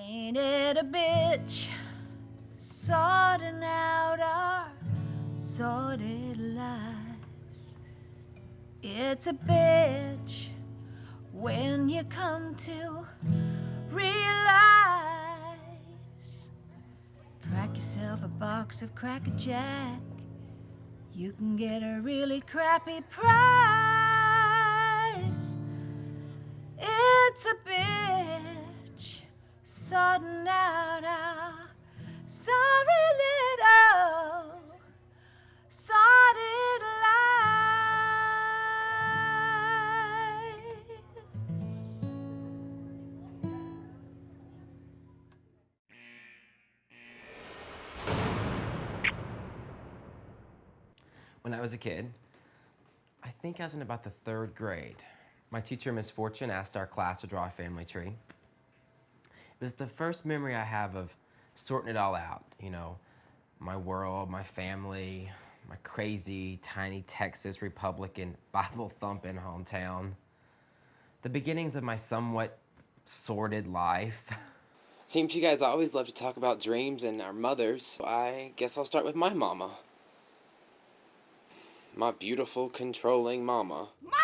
Ain't it a bitch, sorting out our sordid lives? It's a bitch when you come to realize. Crack yourself a box of Cracker Jack, you can get a really crappy price. It's a bitch sorting out our sorry little sordid lives. When I was a kid, I think I was in about the 3rd grade. My teacher, Miss Fortune, asked our class to draw a family tree. It was the first memory I have of sorting it all out, you know, my world, my family, my crazy, tiny Texas Republican, Bible-thumping hometown. The beginnings of my somewhat sordid life. Seems you guys always love to talk about dreams and our mothers, so I guess I'll start with my mama. My beautiful, controlling mama. Mama!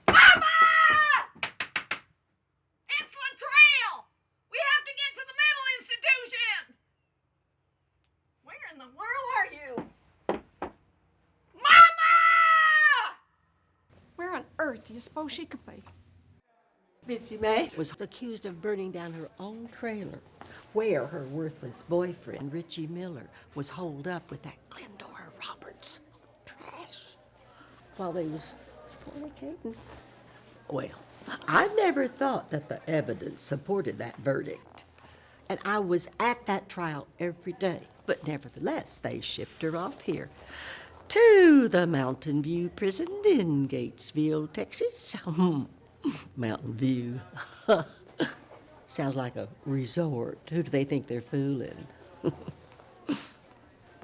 Mama! It's Latrelle! We have to get to the mental institution! Where in the world are you? Mama! Where on earth do you suppose she could be? Bitsy May was accused of burning down her own trailer, where her worthless boyfriend, Richie Miller, was holed up with that Glendora Roberts. Trash. While they was fornicating. Well, I never thought that the evidence supported that verdict. And I was at that trial every day. But nevertheless, they shipped her off here to the Mountain View Prison in Gatesville, Texas. Mountain View. Sounds like a resort. Who do they think they're fooling?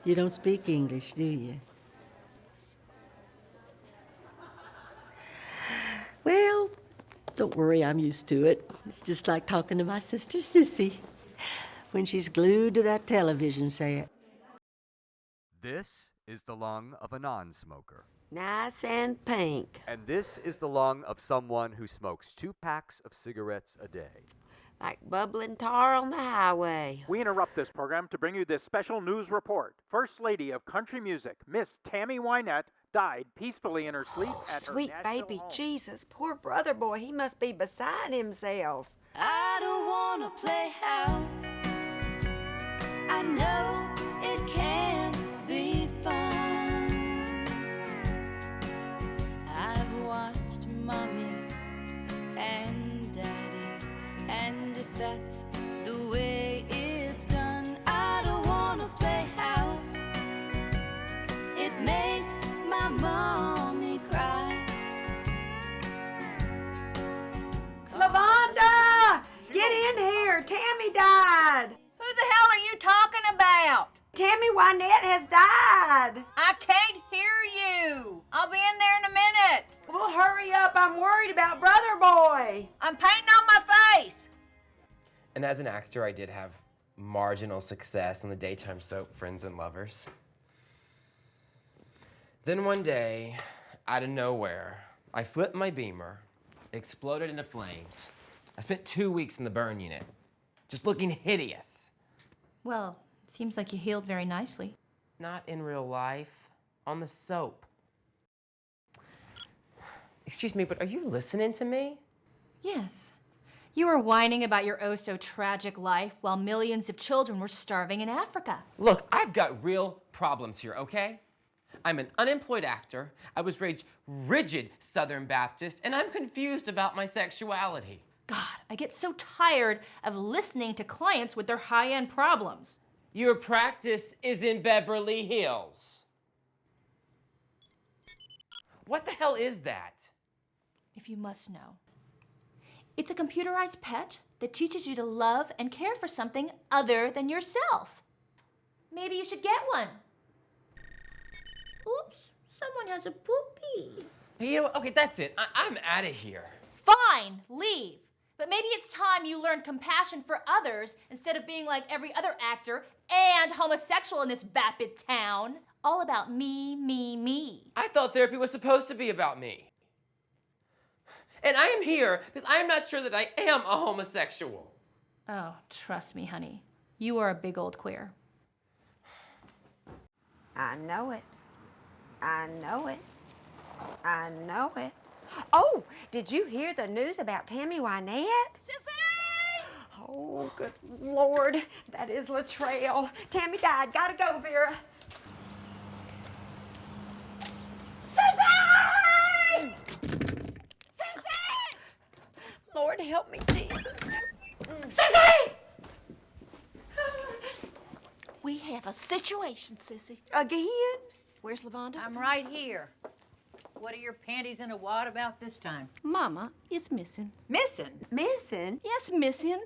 You don't speak English, do you? Well, don't worry, I'm used to it. It's just like talking to my sister Sissy when she's glued to that television set. This is the lung of a non-smoker. Nice and pink. And this is the lung of someone who smokes 2 packs of cigarettes a day. Like bubbling tar on the highway. We interrupt this program to bring you this special news report. First Lady of Country Music, Miss Tammy Wynette, died peacefully in her sleep at her Sweet Nashville baby home. Jesus, poor brother boy, he must be beside himself. I don't wanna play house. I know it can be fun. I've watched Mommy and Daddy, and if that's the way it's done, I don't wanna play house. It makes my mommy cry. LaVonda! Get in here! Tammy died! Who the hell are you talking about? Tammy Wynette has died! I can't hear you. I'll be in there in a minute. Well, hurry up. I'm worried about brother boy. I'm painting on my face. And as an actor, I did have marginal success on the daytime soap Friends and Lovers. Then one day, out of nowhere, I flipped my Beamer, it exploded into flames. I spent 2 weeks in the burn unit, just looking hideous. Well, seems like you healed very nicely. Not in real life, on the soap. Excuse me, but are you listening to me? Yes. You were whining about your oh-so-tragic life while millions of children were starving in Africa. Look, I've got real problems here, okay? I'm an unemployed actor, I was raised rigid Southern Baptist, and I'm confused about my sexuality. God, I get so tired of listening to clients with their high-end problems. Your practice is in Beverly Hills. What the hell is that? If you must know. It's a computerized pet that teaches you to love and care for something other than yourself. Maybe you should get one. Oops, someone has a poopy. You know what? Okay, that's it. I'm out of here. fine, leave. But maybe it's time you learned compassion for others instead of being like every other actor and homosexual in this vapid town. All about me, me, me. I thought therapy was supposed to be about me. And I am here because I am not sure that I am a homosexual. Oh, trust me, honey. You are a big old queer. I know it. I know it. I know it. Oh, did you hear the news about Tammy Wynette? Sissy! Oh, good Lord. That is Latrelle. Tammy died. Gotta go, Vera. Sissy! Sissy! Lord, help me, Jesus. Sissy! We have a situation, Sissy. Again? Where's LaVonda? I'm right here. What are your panties in a wad about this time? Mama is missing. Missing? Missing? Yes, missing.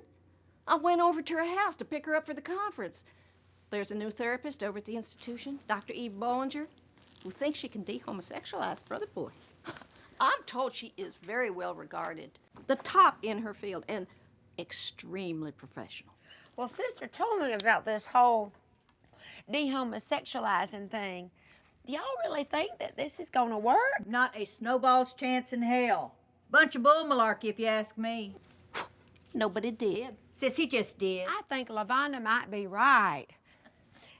I went over to her house to pick her up for the conference. There's a new therapist over at the institution, Dr. Eve Bollinger, who thinks she can de-homosexualize Brother Boy. I'm told she is very well regarded, the top in her field, and extremely professional. Well, Sister told me about this whole de-homosexualizing thing. Do y'all really think that this is gonna work? Not a snowball's chance in hell. Bunch of bull malarkey, if you ask me. Nobody did. Sissy just did. I think LaVonda might be right.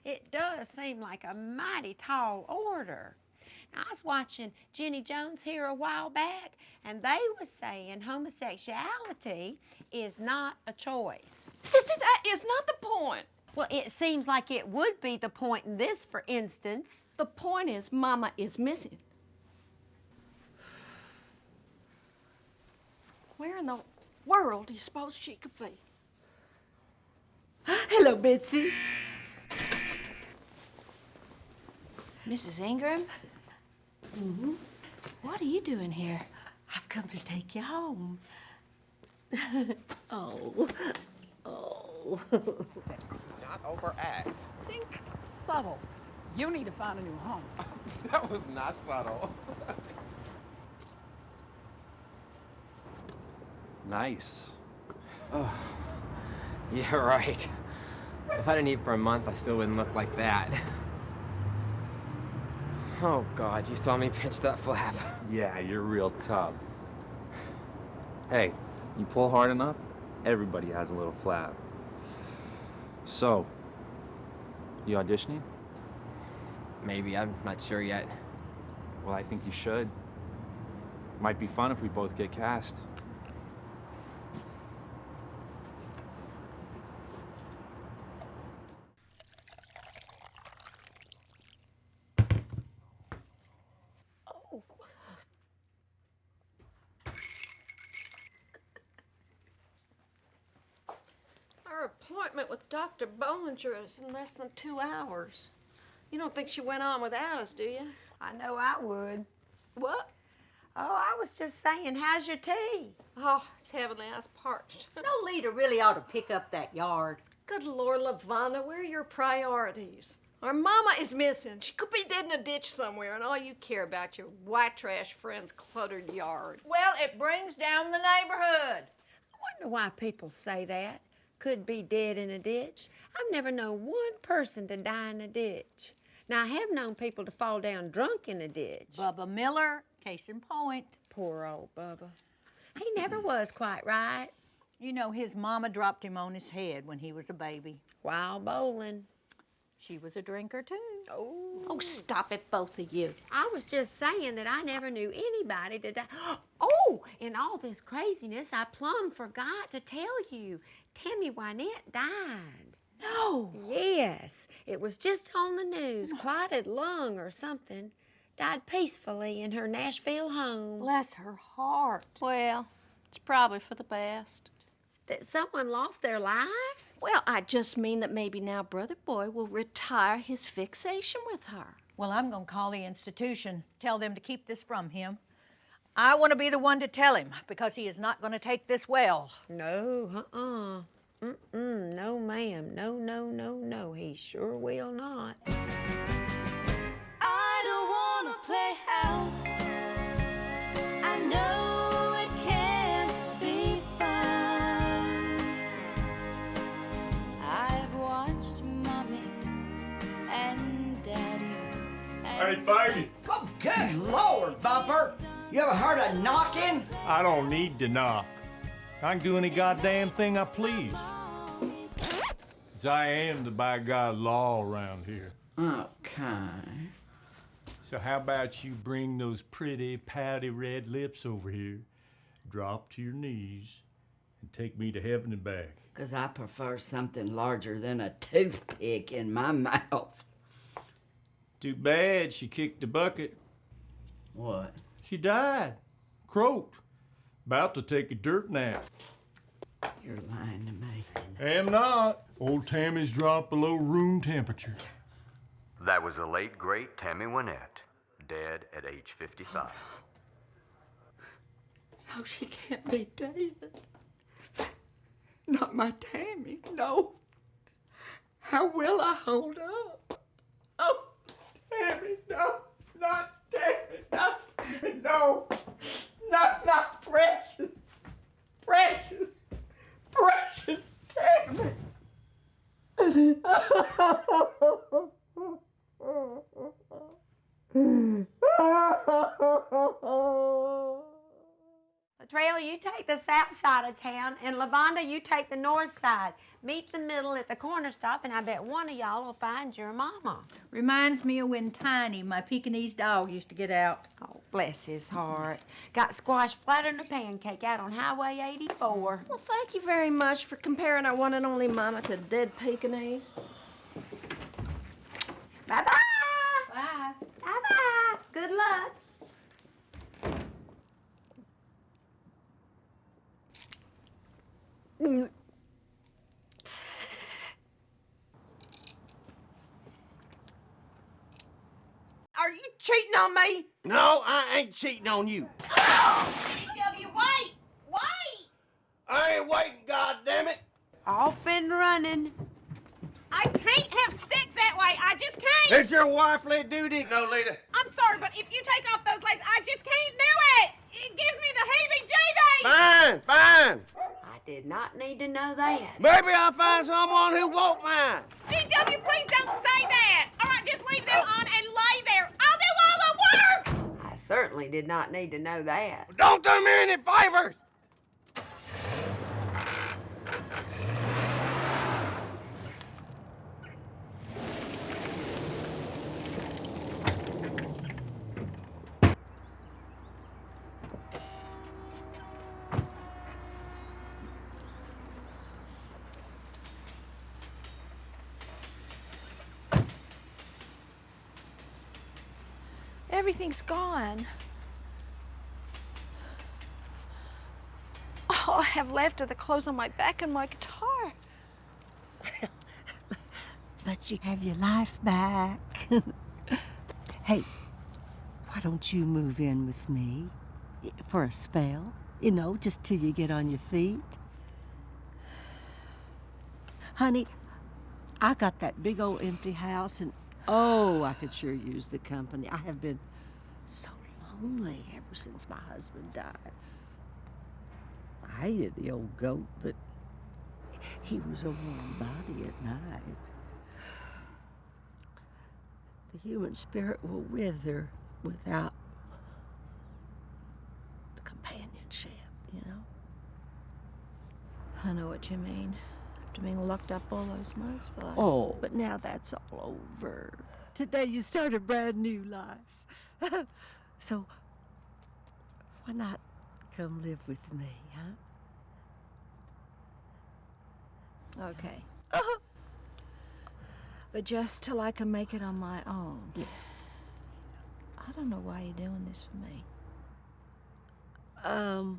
It does seem like a mighty tall order. Now, I was watching Jenny Jones here a while back, and they were saying homosexuality is not a choice. Sissy, that is not the point. Well, it seems like it would be the point in this, for instance. The point is, Mama is missing. Where in the world do you suppose she could be? Hello, Betsy. Mrs. Ingram? Mm-hmm. What are you doing here? I've come to take you home. Oh. Not overact. Think subtle. You need to find a new home. That was not subtle. Nice. Oh, yeah, right. If I didn't eat for a month, I still wouldn't look like that. Oh, God, you saw me pinch that flap. Yeah, you're real tough. Hey, you pull hard enough, everybody has a little flap. So, you auditioning? Maybe, I'm not sure yet. Well, I think you should. Might be fun if we both get cast. Her appointment with Dr. Bollinger is in less than 2 hours. You don't think she went on without us, do you? I know I would. What? Oh, I was just saying, how's your tea? Oh, it's heavenly. I was parched. No leader really ought to pick up that yard. Good Lord, LaVonda, where are your priorities? Our mama is missing. She could be dead in a ditch somewhere, and all you care about your white trash friend's cluttered yard. Well, it brings down the neighborhood. I wonder why people say that. Could be dead in a ditch. I've never known one person to die in a ditch. Now, I have known people to fall down drunk in a ditch. Bubba Miller, case in point. Poor old Bubba. He never was quite right. You know, his mama dropped him on his head when he was a baby. While bowling. She was a drinker, too. Oh, stop it, both of you. I was just saying that I never knew anybody to die. Oh, in all this craziness, I plumb forgot to tell you. Tammy Wynette died. No. Yes, it was just on the news. Clotted lung or something. Died peacefully in her Nashville home. Bless her heart. Well, it's probably for the best. That someone lost their life? Well, I just mean that maybe now Brother Boy will retire his fixation with her. Well, I'm going to call the institution, tell them to keep this from him. I want to be the one to tell him because he is not going to take this well. No, no, ma'am. No, no, no, no. He sure will not. I don't wanna play house. I know it can Hey, Peggy. Oh, good Lord, Bumper. You ever heard of knocking? I don't need to knock. I can do any goddamn thing I please. 'Cause I am the by God law around here. Okay. So how about you bring those pretty, pouty red lips over here, drop to your knees, and take me to heaven and back? 'Cause I prefer something larger than a toothpick in my mouth. Too bad she kicked the bucket. What? She died. Croaked. About to take a dirt nap. You're lying to me. Am not. Old Tammy's dropped below room temperature. That was the late, great Tammy Wynette, dead at age 55. No, she can't be David. Not my Tammy, no. How will I hold up? Oh, Tammy, no, not Tammy, no, no, not precious, precious, precious Tammy. Latrelle, you take the south side of town, and LaVonda, you take the north side. Meet the middle at the corner stop, and I bet one of y'all will find your mama. Reminds me of when Tiny, my Pekingese dog, used to get out. Oh, bless his heart. Got squashed flat on a pancake out on Highway 84. Well, thank you very much for comparing our one and only mama to dead Pekingese. Bye-bye. Bye. Bye-bye. Good luck. Are you cheating on me? No, I ain't cheating on you. GW, wait! Wait! I ain't waiting, goddammit. Off and running. I can't have sex that way. I just can't. It's your wifely duty, Nolita. I'm sorry, but if you take off those legs, I just can't do it. It gives me the heebie-jeebies. Fine, fine. I did not need to know that. Maybe I'll find someone who won't mind. GW, please don't say that. All right, just leave them on and lay there. I'll do all the work. I certainly did not need to know that. Don't do me any favors. Everything's gone. All I have left are the clothes on my back and my guitar. But you have your life back. Hey, why don't you move in with me for a spell? You know, just till you get on your feet. Honey, I got that big old empty house, and oh, I could sure use the company. I have been so lonely ever since my husband died. I hated the old goat, but he was a warm body at night. The human spirit will wither without the companionship, you know? I know what you mean. After being locked up all those months, but Oh, but now that's all over. Today you start a brand new life. So, why not come live with me, huh? okay. But just till I can make it on my own. Yeah. I don't know why you're doing this for me. Well,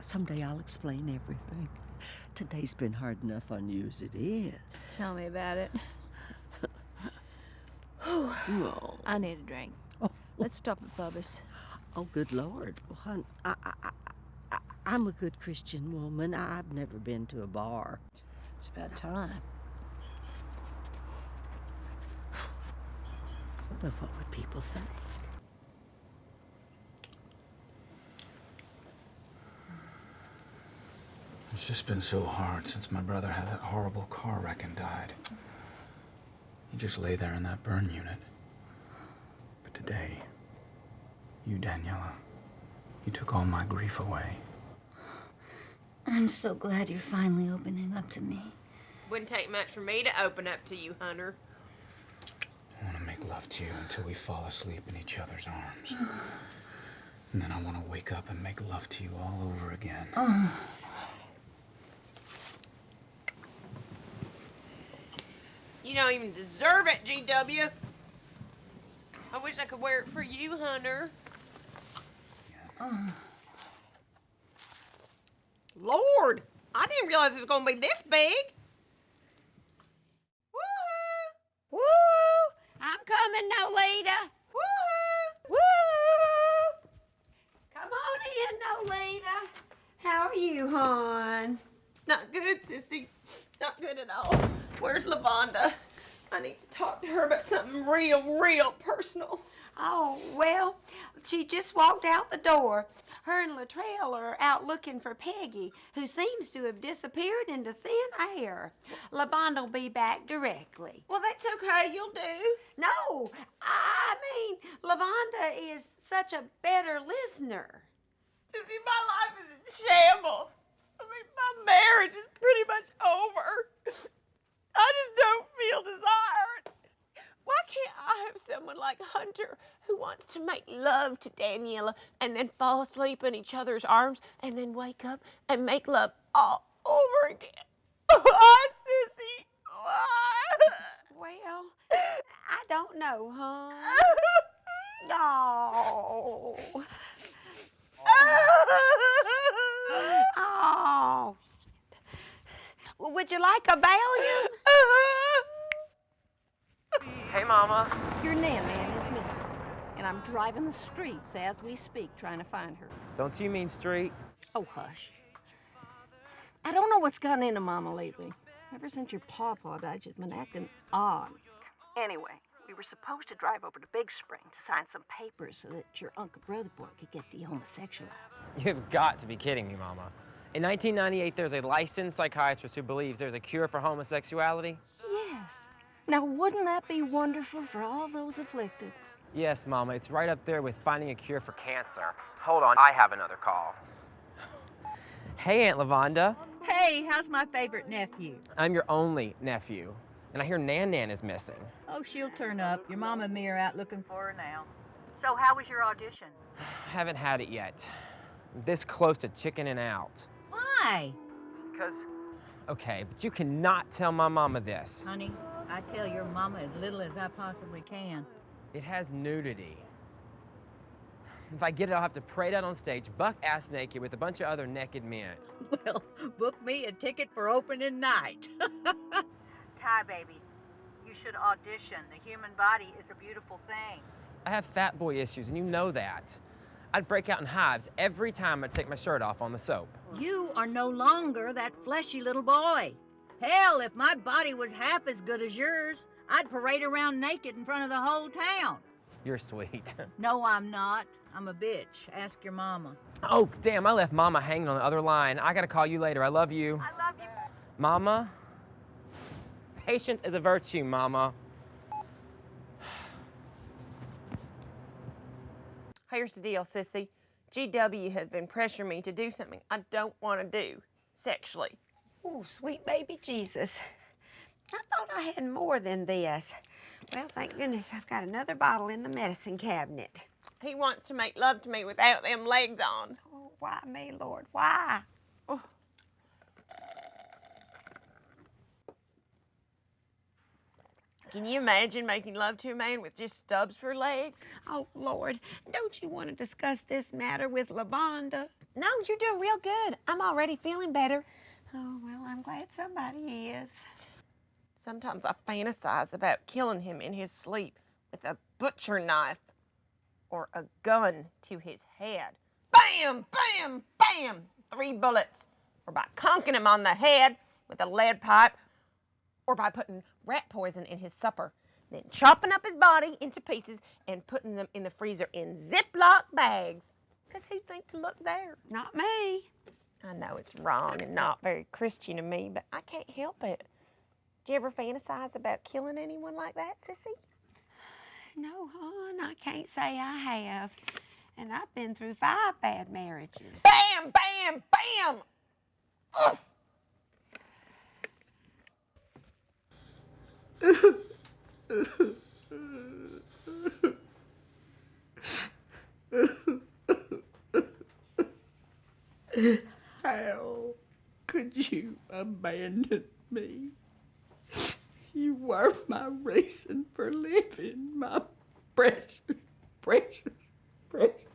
someday I'll explain everything. Today's been hard enough on you as it is. Tell me about it. No. I need a drink. Let's stop at Bubba's. Oh, good Lord. Well, hon, I'm a good Christian woman. I've never been to a bar. It's about time. But what would people think? It's just been so hard since my brother had that horrible car wreck and died. You just lay there in that burn unit. But today, you, Daniela, you took all my grief away. I'm so glad you're finally opening up to me. Wouldn't take much for me to open up to you, Hunter. I want to make love to you until we fall asleep in each other's arms. And then I want to wake up and make love to you all over again. You don't even deserve it, GW. I wish I could wear it for you, Hunter. Lord, I didn't realize it was going to be this big. Woo! I'm coming, Nolita. Woo! Woo! Come on in, Nolita. How are you, hon? Not good, sissy. Not good at all. Where's LaVonda? I need to talk to her about something real personal. Oh, well, she just walked out the door. Her and Latrelle are out looking for Peggy, who seems to have disappeared into thin air. LaVonda will be back directly. Well, that's okay. You'll do. No, I mean, LaVonda is such a better listener. Sissy, my life is in shambles. I mean, my marriage is pretty much over. I just don't feel desired. Why can't I have someone like Hunter who wants to make love to Daniela and then fall asleep in each other's arms and then wake up and make love all over again? Why, sissy? Why? Well, I don't know, hon. Oh. Oh. Would you like a Valium? Hey, Mama. Your Nan is missing, and I'm driving the streets as we speak trying to find her. Don't you mean street? Oh, hush. I don't know what's gotten into Mama lately. Ever since your pawpaw died, she's been acting odd. Anyway, we were supposed to drive over to Big Spring to sign some papers so that your Uncle Brother Boy could get de-homosexualized. You've got to be kidding me, Mama. In 1998, there's a licensed psychiatrist who believes there's a cure for homosexuality. Yes. Now, wouldn't that be wonderful for all those afflicted? Yes, Mama, it's right up there with finding a cure for cancer. Hold on, I have another call. Hey, Aunt LaVonda. Hey, how's my favorite nephew? I'm your only nephew, and I hear Nan is missing. Oh, she'll turn up. Your mom and me are out looking for her now. So how was your audition? Haven't had it yet. This close to chickening out. Why? Because, okay, but you cannot tell my mama this. Honey, I tell your mama as little as I possibly can. It has nudity. If I get it, I'll have to parade out on stage, buck ass naked with a bunch of other naked men. Well, book me a ticket for opening night. Ty, baby, you should audition. The human body is a beautiful thing. I have fat boy issues, and you know that. I'd break out in hives every time I'd take my shirt off on the soap. You are no longer that fleshy little boy. Hell, if my body was half as good as yours, I'd parade around naked in front of the whole town. You're sweet. No, I'm not. I'm a bitch. Ask your mama. Oh, damn, I left Mama hanging on the other line. I gotta call you later. I love you. I love you. Mama? Patience is a virtue, Mama. Here's the deal, sissy. GW has been pressuring me to do something I don't want to do sexually. Oh, sweet baby Jesus. I thought I had more than this. Well, thank goodness I've got another bottle in the medicine cabinet. He wants to make love to me without them legs on. Oh, why me, Lord? Why? Oh. Can you imagine making love to a man with just stubs for legs? Oh, Lord, don't you want to discuss this matter with LaVonda? No, you're doing real good. I'm already feeling better. Oh, well, I'm glad somebody is. Sometimes I fantasize about killing him in his sleep with a butcher knife or a gun to his head. Bam, bam, bam, 3 bullets. Or by conking him on the head with a lead pipe, or by putting rat poison in his supper, then chopping up his body into pieces and putting them in the freezer in Ziploc bags. Because who'd think to look there? Not me. I know it's wrong and not very Christian of me, but I can't help it. Do you ever fantasize about killing anyone like that, Sissy? No, hon, I can't say I have. And I've been through 5 bad marriages. Bam, bam, bam! Ugh. How could you abandon me? You were my reason for living, my precious, precious, precious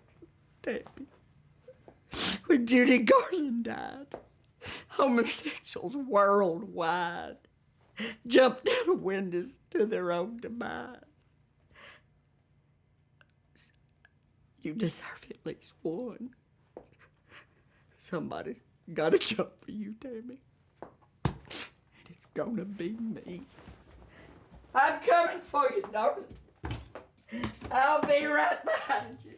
Tammy. When Judy Garland died, homosexuals worldwide jumped out of windows to their own demise. You deserve at least one. Somebody's gotta jump for you, Tammy. And it's gonna be me. I'm coming for you, darling. I'll be right behind you.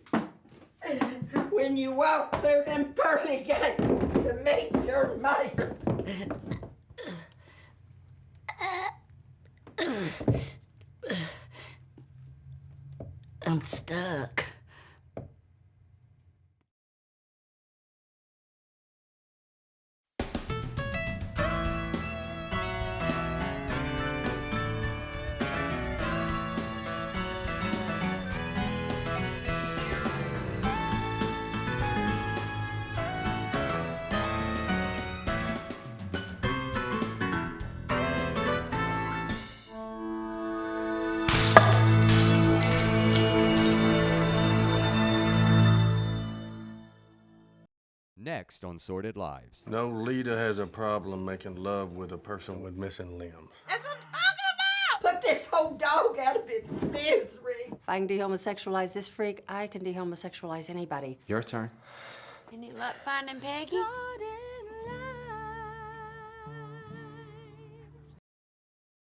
When you walk through them pearly gates to meet your maker. I'm stuck. Next on Sordid Lives. No leader has a problem making love with a person with missing limbs. That's what I'm talking about! Put this whole dog out of its misery. If I can dehomosexualize this freak, I can dehomosexualize anybody. Your turn. Any luck finding Peggy? Sordid.